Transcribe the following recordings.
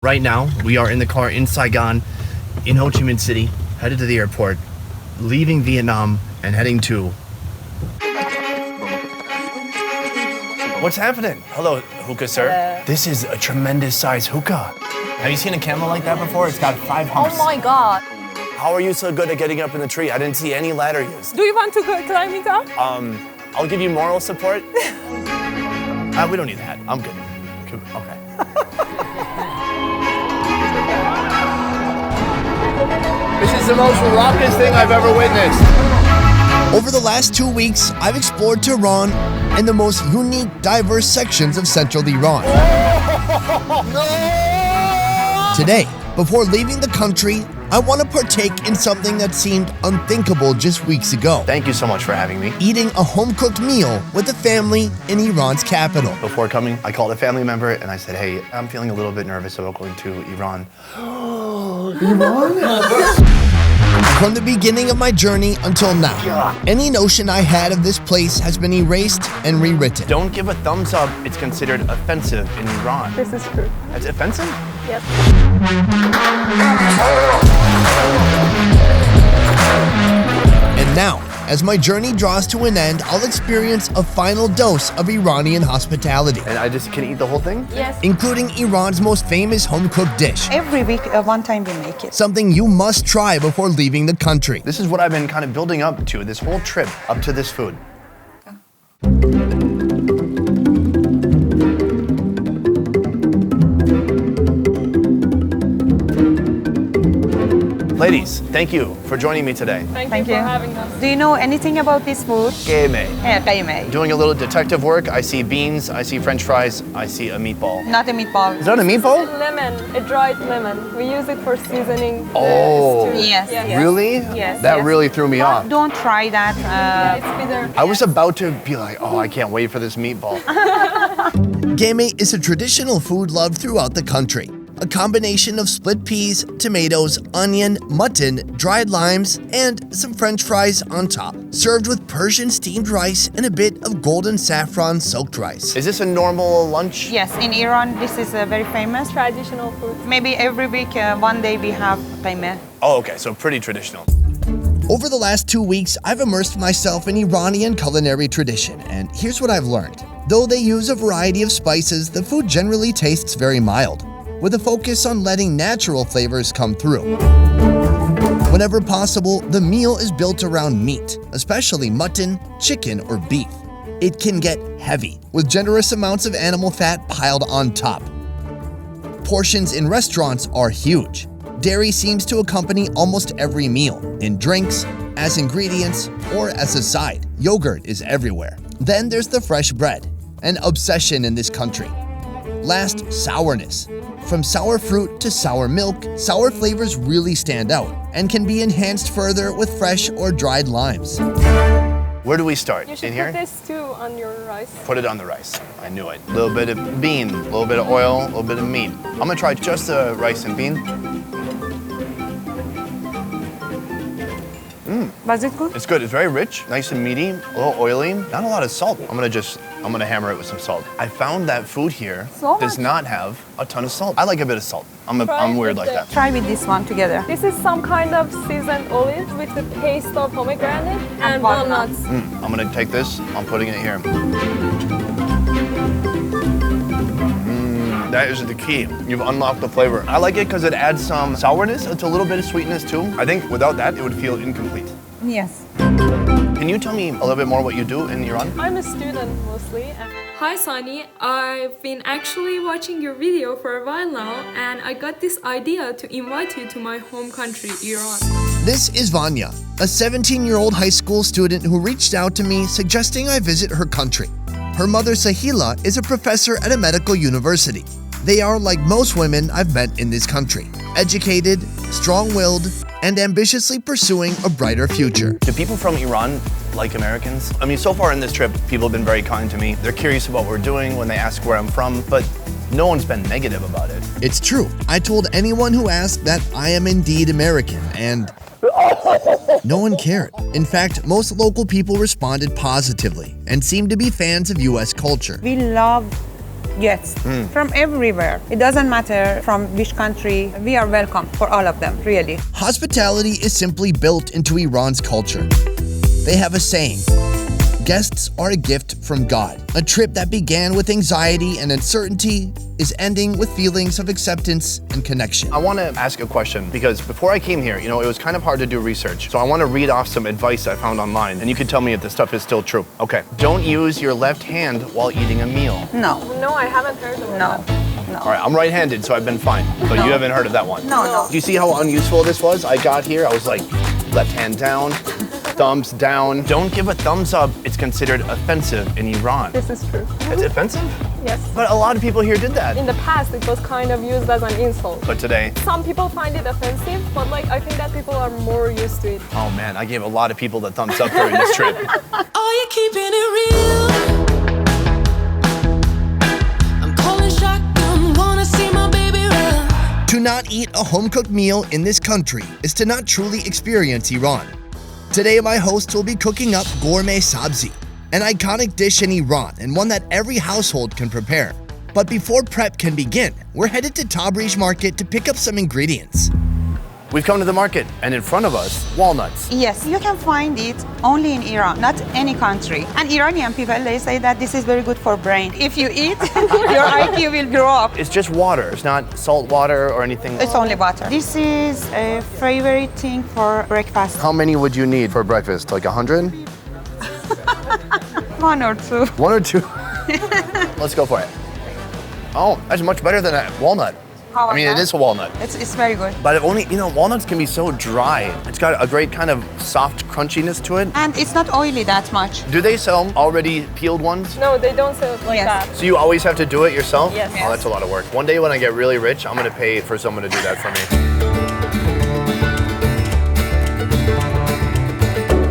Right now, we are in the car in Saigon, in Ho Chi Minh City, headed to the airport, leaving Vietnam and heading to... What's happening? Hello, hookah, sir. Hello. This is a tremendous size hookah. Have you seen a camel like that before? It's got 5 humps. Oh my god. How are you so good at getting up in the tree? I didn't see any ladder used. Do you want to go climb it up? I'll give you moral support. We don't need that. I'm good. Okay. This is the most raucous thing I've ever witnessed. Over the last 2 weeks, I've explored Tehran and the most unique, diverse sections of central Iran. Today, before leaving the country, I want to partake in something that seemed unthinkable just weeks ago. Thank you so much for having me. Eating a home-cooked meal with a family in Iran's capital. Before coming, I called a family member and I said, hey, I'm feeling a little bit nervous about going to Iran. Iran? From the beginning of my journey until now, any notion I had of this place has been erased and rewritten. Don't give a thumbs up. It's considered offensive in Iran. This is true. It's offensive? Yes. And now, as my journey draws to an end, I'll experience a final dose of Iranian hospitality, And I just can eat the whole thing? Yes. including Iran's most famous home-cooked dish, Every week, one time we make it. something you must try before leaving the country. This is what I've been kind of building up to, this whole trip up to this food. Ladies, thank you for joining me today. Thank you for having us. Do you know anything about this food? Ghormeh. Ghormeh. Doing a little detective work, I see beans, I see French fries, I see a meatball. Not a meatball. Is that a meatball? Lemon, a dried lemon. We use it for seasoning. Oh. Stew. Yes. Really? Yes. That really threw me off. Don't try that. It's bitter. I was about to be like, oh, I can't wait for this meatball. Ghormeh is a traditional food loved throughout the country. A combination of split peas, tomatoes, onion, mutton, dried limes, and some French fries on top. Served with Persian steamed rice and a bit of golden saffron soaked rice. Is this a normal lunch? Yes, in Iran, this is very famous. Traditional food. Maybe every week, one day we have ghormeh. Oh, okay, so pretty traditional. Over the last 2 weeks, I've immersed myself in Iranian culinary tradition, and here's what I've learned. Though they use a variety of spices, the food generally tastes very mild, with a focus on letting natural flavors come through. Whenever possible, the meal is built around meat, especially mutton, chicken, or beef. It can get heavy, with generous amounts of animal fat piled on top. Portions in restaurants are huge. Dairy seems to accompany almost every meal, in drinks, as ingredients, or as a side. Yogurt is everywhere. Then there's the fresh bread, an obsession in this country. Last, sourness. From sour fruit to sour milk, sour flavors really stand out and can be enhanced further with fresh or dried limes. Where do we start? You should In here? put this too on your rice. Put it on the rice. I knew it. A little bit of bean, a little bit of oil, a little bit of meat. I'm gonna try just the rice and bean. Was it good? It's good. It's very rich, nice and meaty, a little oily. Not a lot of salt. I'm gonna hammer it with some salt. I found that food here So does much? not have a ton of salt. I like a bit of salt. I'm Try weird with like the- that. Try with this one together. This is some kind of seasoned olives with the paste of pomegranate and walnuts. I'm gonna take this. I'm putting it here. That is the key. You've unlocked the flavor. I like it because it adds some sourness. It's a little bit of sweetness too. I think without that, it would feel incomplete. Yes. Can you tell me a little bit more what you do in Iran? I'm a student mostly. Hi Sunny, I've been actually watching your video for a while now and I got this idea to invite you to my home country, Iran. This is Vanya, a 17-year-old high school student who reached out to me suggesting I visit her country. Her mother, Sohelia, is a professor at a medical university. They are like most women I've met in this country, educated, strong-willed, and ambitiously pursuing a brighter future. Do people from Iran like Americans? I mean, so far in this trip, people have been very kind to me. They're curious about what we're doing when they ask where I'm from, but no one's been negative about it. It's true. I told anyone who asked that I am indeed American, and no one cared. In fact, most local people responded positively and seemed to be fans of US culture. We love Yes, from everywhere. It doesn't matter from which country. We are welcome for all of them, really. Hospitality is simply built into Iran's culture. They have a saying, guests are a gift from God. A trip that began with anxiety and uncertainty is ending with feelings of acceptance and connection. I want to ask a question because before I came here, it was kind of hard to do research. So I want to read off some advice I found online and you can tell me if this stuff is still true. Okay. Don't use your left hand while eating a meal. No, No, I haven't heard of that. no. All right, I'm right-handed, so I've been fine. But you haven't heard of that one. No. Do you see how unuseful this was? I got here, I was like, left hand down, thumbs down. Don't give a thumbs up. It's considered offensive in Iran. This is true. It's offensive? Yes. But a lot of people here did that. In the past, it was kind of used as an insult. But today, Some people find it offensive, but I think that people are more used to it. oh man, I gave a lot of people the thumbs up during this trip. Are you keeping it real? I'm calling shotgun, wanna see my baby run. To not eat a home-cooked meal in this country is to not truly experience Iran. Today, my hosts will be cooking up Ghormeh Sabzi, an iconic dish in Iran and one that every household can prepare. But before prep can begin, we're headed to Tabriz market to pick up some ingredients. We've come to the market, and in front of us, walnuts. Yes, you can find it only in Iran, not any country. And Iranian people, they say that this is very good for brain. If you eat, your IQ will grow up. It's just water. It's not salt water or anything. It's only butter. This is a favorite thing for breakfast. How many would you need for breakfast? Like 100? One or two. One or two? Let's go for it. Oh, that's much better than a walnut. How I mean, was it that? is a walnut. It's very good. But it only, walnuts can be so dry. It's got a great kind of soft crunchiness to it. And it's not oily that much. Do they sell already peeled ones? No, they don't sell it like Yes. that. So you always have to do it yourself? Yes. Oh, that's a lot of work. One day when I get really rich, I'm gonna pay for someone to do that for me.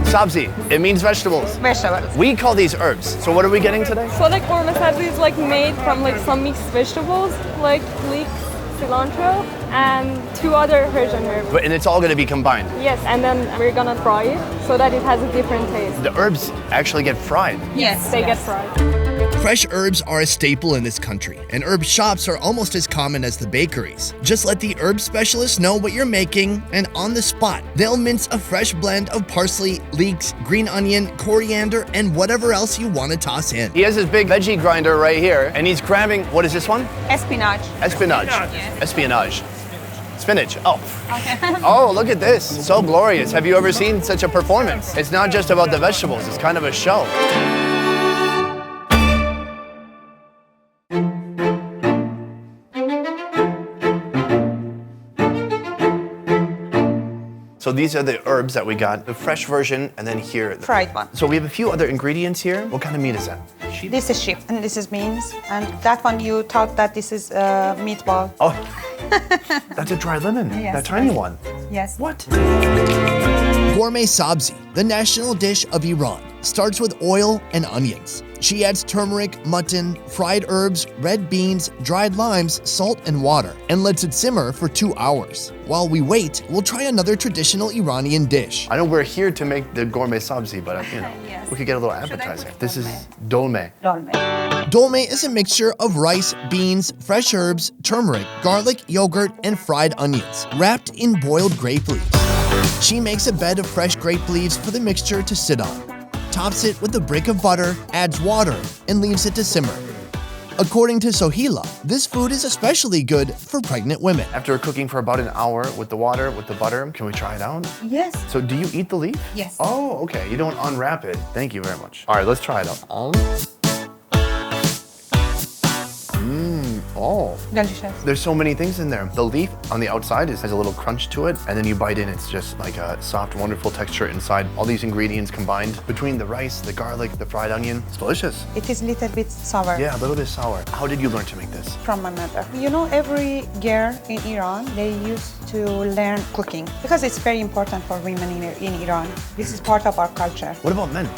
Sabzi, it means vegetables. Vegetables. We call these herbs. So what are we getting today? So Ghormeh Sabzi is made from some mixed vegetables like leeks, cilantro, and 2 other Persian herbs. And it's all gonna be combined. Yes, and then we're gonna fry it so that it has a different taste. The herbs actually get fried. Yes. They get fried. Fresh herbs are a staple in this country, and herb shops are almost as common as the bakeries. Just let the herb specialists know what you're making, and on the spot, they'll mince a fresh blend of parsley, leeks, green onion, coriander, and whatever else you want to toss in. He has his big veggie grinder right here, and he's grabbing, what is this one? Espinach. Espionage. Espionage. Spinach. Oh. Oh, look at this. So glorious. Have you ever seen such a performance? It's not just about the vegetables, it's kind of a show. So these are the herbs that we got, the fresh version, and then here. Fried one. So we have a few other ingredients here. What kind of meat is that? Sheep? This is sheep, and this is beans. And that one you thought that this is meatball. Oh, that's a dry lemon, Yes. that tiny one. Yes. What? Ghormeh Sabzi, the national dish of Iran, starts with oil and onions. She adds turmeric, mutton, fried herbs, red beans, dried limes, salt, and water, and lets it simmer for 2 hours. While we wait, we'll try another traditional Iranian dish. I know we're here to make the Ghormeh Sabzi, but Yes. we could get a little appetizer. This is dolme. Dolme. Dolme is a mixture of rice, beans, fresh herbs, turmeric, garlic, yogurt, and fried onions, wrapped in boiled grape leaves. She makes a bed of fresh grape leaves for the mixture to sit on, tops it with a brick of butter, adds water, and leaves it to simmer. According to Sohelia, this food is especially good for pregnant women. After cooking for about an hour with the water, with the butter, can we try it out? Yes. So do you eat the leaf? Yes. Oh, okay. You don't unwrap it. Thank you very much. All right, let's try it out. Oh, Delicious. there's so many things in there. The leaf on the outside has a little crunch to it, and then you bite in, it's just like a soft, wonderful texture inside. All these ingredients combined between the rice, the garlic, the fried onion. It's delicious. It is a little bit sour. Yeah, a little bit sour. How did you learn to make this? From my mother. You know, every girl in Iran, they used to learn cooking because it's very important for women in Iran. This is part of our culture. What about men?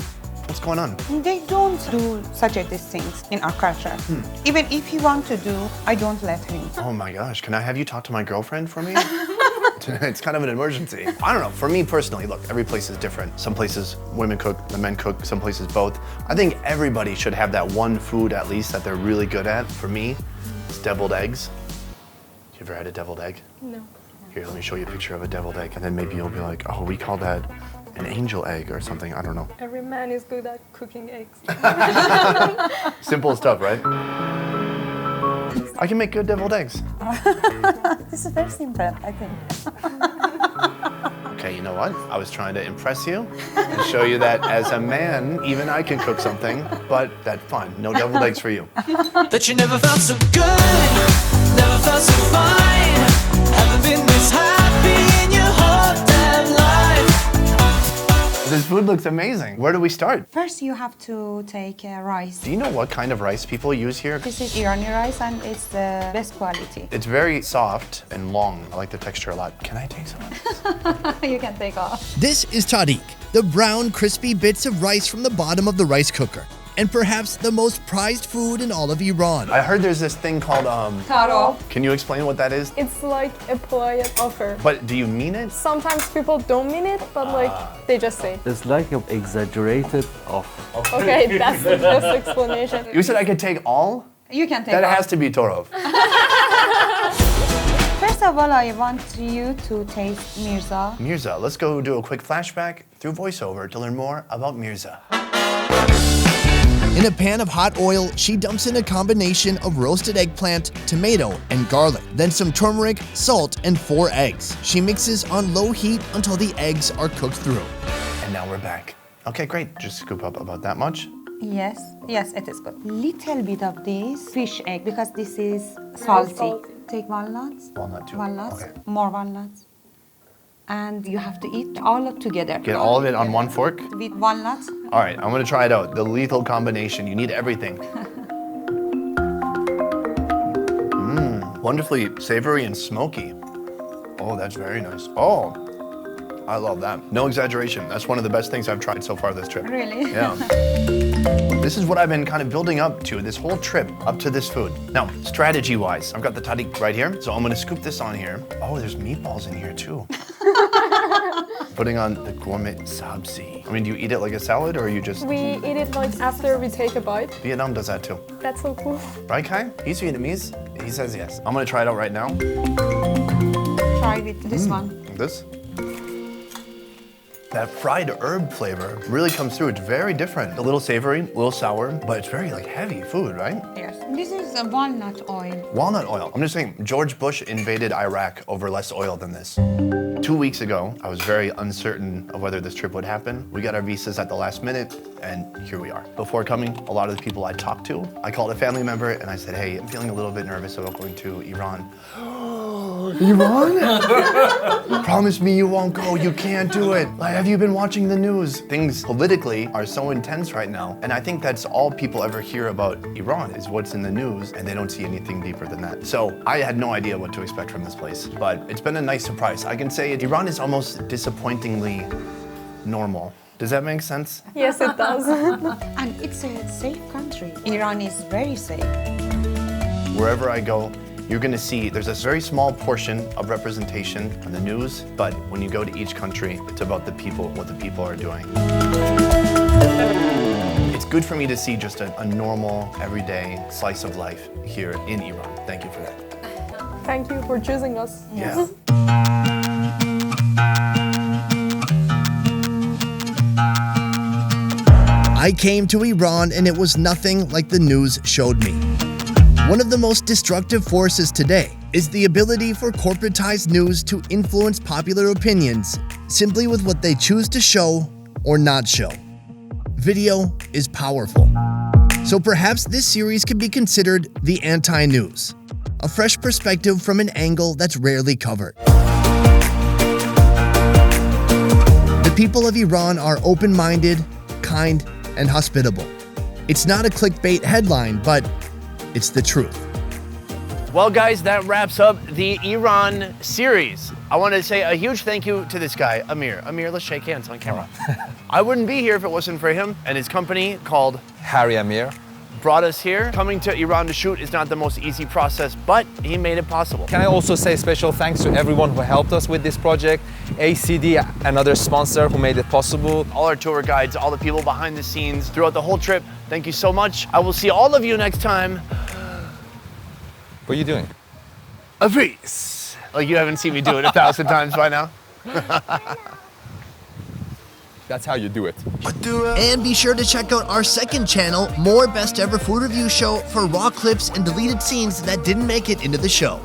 What's going on? They don't do such a these things in our culture. Even if he want to do, I don't let him. Oh my gosh, can I have you talk to my girlfriend for me? It's kind of an emergency. I don't know, for me personally, look, every place is different. Some places women cook, the men cook, some places both. I think everybody should have that one food at least that they're really good at. For me, it's deviled eggs. You ever had a deviled egg? No. Here, let me show you a picture of a deviled egg, and then maybe you'll be like, oh, we call that an angel egg or something, I don't know. Every man is good at cooking eggs. Simple stuff, right? I can make good deviled eggs. This is very simple, I think. Okay, you know what? I was trying to impress you and show you that as a man, even I can cook something, but that's fine. No deviled eggs for you. That you never felt so good, never felt so fine. Haven't been this happy in your whole damn life. This food looks amazing. Where do we start? First, you have to take rice. Do you know what kind of rice people use here? This is Irani rice and it's the best quality. It's very soft and long. I like the texture a lot. Can I take some of this? You can take off. This is TAHDIG, the brown, crispy bits of rice from the bottom of the rice cooker, and perhaps the most prized food in all of Iran. I heard there's this thing called, Taro. Can you explain what that is? It's like a polite offer. But do you mean it? Sometimes people don't mean it, but like they just say. It's like an exaggerated offer. Okay, that's the best explanation. You said I could take all? You can take That off. has to be Torov. First of all, I want you to taste Mirza. Mirza, let's go do a quick flashback through voiceover to learn more about Mirza. In a pan of hot oil, she dumps in a combination of roasted eggplant, tomato, and garlic, then some turmeric, salt, and 4 eggs. She mixes on low heat until the eggs are cooked through. And now we're back. Okay, great. Just scoop up about that much. Yes, it is good. Little bit of this fish egg because this is salty. salty. Take walnuts. Walnut too. Walnuts. Okay. More walnuts. And you have to eat all of together. Get all of it on one fork? With walnuts. All right, I'm gonna try it out. The lethal combination. You need everything. Wonderfully savory and smoky. Oh, that's very nice. Oh, I love that. No exaggeration. That's one of the best things I've tried so far this trip. Really? Yeah. This is what I've been kind of building up to this whole trip, up to this food. Now, strategy-wise, I've got the TAHDIG right here, so I'm gonna scoop this on here. Oh, there's meatballs in here too. Putting on the Ghormeh Sabzi. I mean, do you eat it like a salad or you just... We eat it like after we take a bite. Vietnam does that too. That's so cool. Right, Kai? He's Vietnamese. He says yes. I'm gonna try it out right now. Try with this one. This. That fried herb flavor really comes through. It's very different. A little savory, a little sour, but it's very like heavy food, right? Yes. This is a walnut oil. Walnut oil. I'm just saying, George Bush invaded Iraq over less oil than this. 2 weeks ago, I was very uncertain of whether this trip would happen. We got our visas at the last minute, and here we are. Before coming, a lot of the people I talked to, I called a family member and I said, hey, I'm feeling a little bit nervous about going to Iran. Iran? Promise me you won't go, you can't do it. Like, have you been watching the news? Things politically are so intense right now, and I think that's all people ever hear about Iran is what's in the news, and they don't see anything deeper than that. So I had no idea what to expect from this place, but it's been a nice surprise. I can say Iran is almost disappointingly normal. Does that make sense? Yes, it does. And it's a safe country. Iran is very safe. Wherever I go, you're gonna see there's a very small portion of representation on the news, but when you go to each country, it's about the people, what the people are doing. It's good for me to see just a normal, everyday slice of life here in Iran. Thank you for that. Thank you for choosing us. Yeah. I came to Iran and it was nothing like the news showed me. One of the most destructive forces today is the ability for corporatized news to influence popular opinions simply with what they choose to show or not show. Video is powerful. So perhaps this series could be considered the anti-news, a fresh perspective from an angle that's rarely covered. The people of Iran are open-minded, kind, and hospitable. It's not a clickbait headline, but it's the truth. Well, guys, that wraps up the Iran series. I want to say a huge thank you to this guy, Amir. Amir, let's shake hands on camera. I wouldn't be here if it wasn't for him and his company called Harry Amir, brought us here. Coming to Iran to shoot is not the most easy process, but he made it possible. Can I also say special thanks to everyone who helped us with this project? ACD, another sponsor who made it possible. All our tour guides, all the people behind the scenes throughout the whole trip, thank you so much. I will see all of you next time. What are you doing? A peace. Like you haven't seen me do it 1,000 times by now. That's how you do it. And be sure to check out our second channel, More Best Ever Food Review Show, for raw clips and deleted scenes that didn't make it into the show.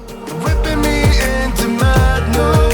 Whipping me into madness.